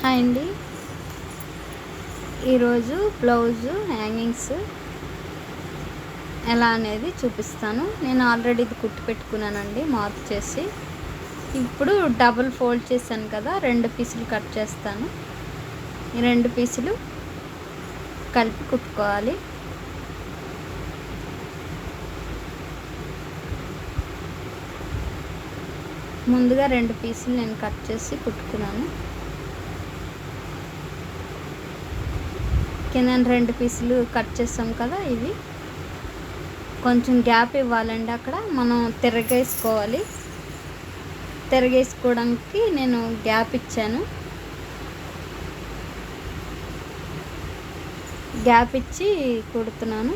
Hi అండి. ఈరోజు blouse hangings ఎలా అనేది చూపిస్తాను. నేను ఆల్రెడీ ఇది కుట్టి పెట్టుకున్నానండి మార్క్ చేసి. ఇప్పుడు డబుల్ ఫోల్డ్ చేశాను కదా, 2 పీసులు కట్ చేస్తాను. ఈ 2 పీసులు కలిపి కుట్టుకోవాలి. ముందుగా 2 పీసులు నేను కట్ చేసి కుట్టుకున్నాను. కింద 2 పీసులు కట్ చేస్తాం కదా, ఇవి కొంచెం గ్యాప్ ఇవ్వాలండి. అక్కడ మనం తిరగేసుకోవాలి. తిరగేసుకోవడానికి నేను గ్యాప్ ఇచ్చాను. గ్యాప్ ఇచ్చి కుడుతున్నాను.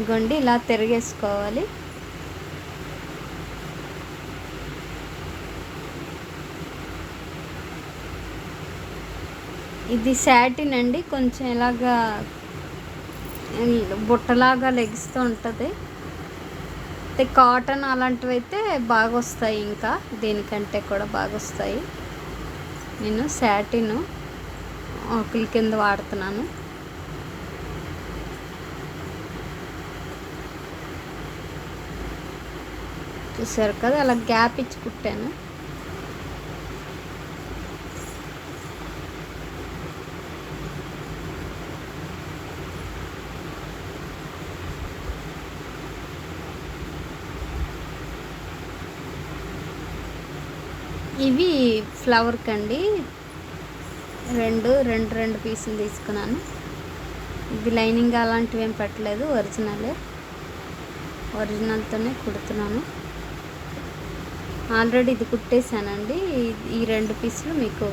ఇగోండి ఇలా తిరగేసుకోవాలి. ఇది సాటిన్ అండి, కొంచెం ఇలాగా బుట్టలాగా లెగిస్తూ ఉంటుంది. కాటన్ అలాంటివి అయితే బాగా వస్తాయి, ఇంకా దీనికంటే కూడా బాగా వస్తాయి. నేను సాటిన్ ఆకుల కింద వాడుతున్నాను. చూసారు కదా, అలా గ్యాప్ ఇచ్చి కుట్టాను. ఇవి ఫ్లవర్ కండి, రెండు పీసులు తీసుకున్నాను. ఇది లైనింగ్ అలాంటివి ఏం పెట్టలేదు, ఒరిజినల్తోనే కుడుతున్నాను. ఆల్రెడీ ఇది కుట్టేశానండి. ఈ 2 పీసులు మీకు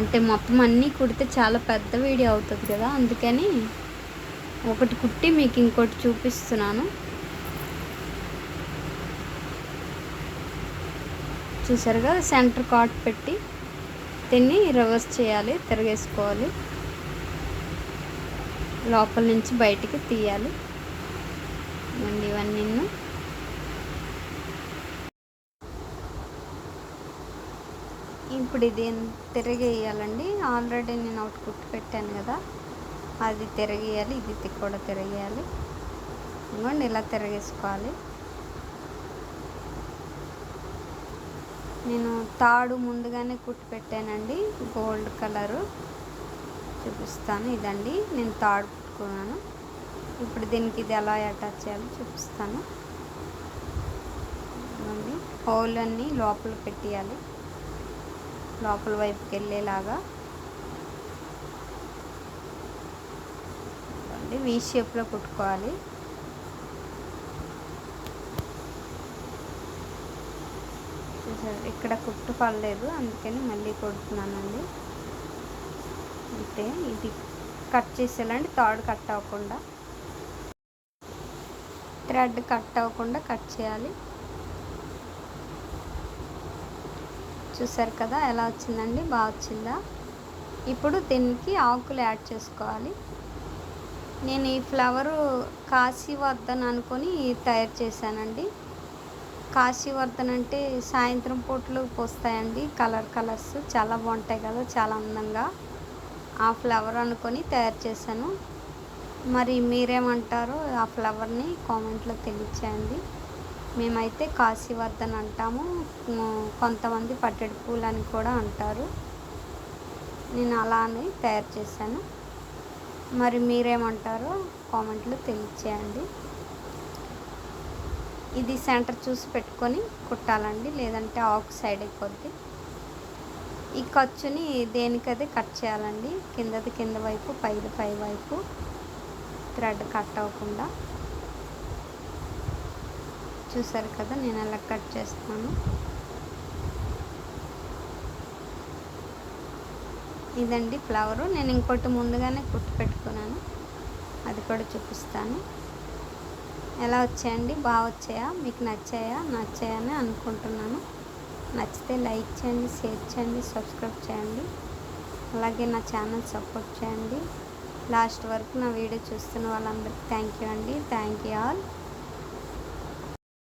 అంటే మొత్తం అన్నీ కుడితే చాలా పెద్ద వీడియో అవుతుంది కదా, అందుకని ఒకటి కుట్టి మీకు ఇంకోటి చూపిస్తున్నాను. చూసారు కదా, సెంటర్ కాట్ పెట్టి దీన్ని రివర్స్ చేయాలి, తిరగేసుకోవాలి, లోపల నుంచి బయటికి తీయాలి. ఇవన్నీ ఇప్పుడు ఇది తిరగేయాలండి. ఆల్రెడీ నేను ఒకటి కుట్టి పెట్టాను కదా, అది తిరగేయాలి, ఇది కూడా తిరగేయాలి. ఇవ్వండి ఇలా తిరగేసుకోవాలి. నేను తాడు ముందుగానే కుట్టి పెట్టానండి, గోల్డ్ కలరు చూపిస్తాను. ఇదండి నేను తాడు కుట్టుకున్నాను. ఇప్పుడు దీనికి ఇది ఎలా అటాచ్ చేయాలో చూపిస్తాను. ఇవ్వండి, హోల్ అన్నీ లోపల పెట్టేయాలి, లోపల వైపుకి వెళ్ళేలాగా. వి షేప్లో కుట్టుకోవాలి. ఇక్కడ కుట్టు పడలేదు, అందుకని మళ్ళీ కుడుతున్నానండి. అంటే ఇది కట్ చేసేయాలండి, తాడు కట్ అవ్వకుండా, థ్రెడ్ కట్ అవ్వకుండా కట్ చేయాలి. చూసారు కదా ఎలా వచ్చిందండి, బాగా వచ్చిందా? ఇప్పుడు దీనికి ఆకులు యాడ్ చేసుకోవాలి. నేను ఈ ఫ్లవరు కాశీవర్ధన్ అనుకొని తయారు చేశానండి. కాశీవర్ధన్ అంటే సాయంత్రం పూటలు పోస్తాయండి, కలర్స్ చాలా బాగుంటాయి కదా, చాలా అందంగా. ఆ ఫ్లవర్ అనుకొని తయారు చేశాను. మరి మీరేమంటారో ఆ ఫ్లవర్ని కామెంట్లో తెలియచేయండి. మేమైతే కాశీవర్ధన్ అంటాము, కొంతమంది పట్టెడు పూలు అని కూడా అంటారు. నేను అలానే తయారు చేశాను. మరి మీరేమంటారో కామెంట్లో తెలియచేయండి. ఇది సెంటర్ చూసి పెట్టుకొని కుట్టాలండి, లేదంటే ఆకు సైడ్ అయిపోద్ది. ఈ ఖర్చుని దేనికదే కట్ చేయాలండి, కిందది కింద వైపు, పైది పై వైపు, థ్రెడ్ కట్ అవ్వకుండా. చూసారు కదా నేను ఎలా కట్ చేస్తున్నాను. ఇదండి ఫ్లవరు. నేను ఇంకోటి ముందుగానే కుట్టి పెట్టుకున్నాను, అది కూడా చూపిస్తాను. ఎలా వచ్చాయండి, బాగా వచ్చాయా? మీకు నచ్చాయని అనుకుంటున్నాను. నచ్చితే లైక్ చేయండి, షేర్ చేయండి, సబ్స్క్రైబ్ చేయండి. అలాగే నా ఛానల్ సపోర్ట్ చేయండి. లాస్ట్ వరకు నా వీడియో చూస్తున్న వాళ్ళందరికీ థ్యాంక్ యూ అండి. Thank you all.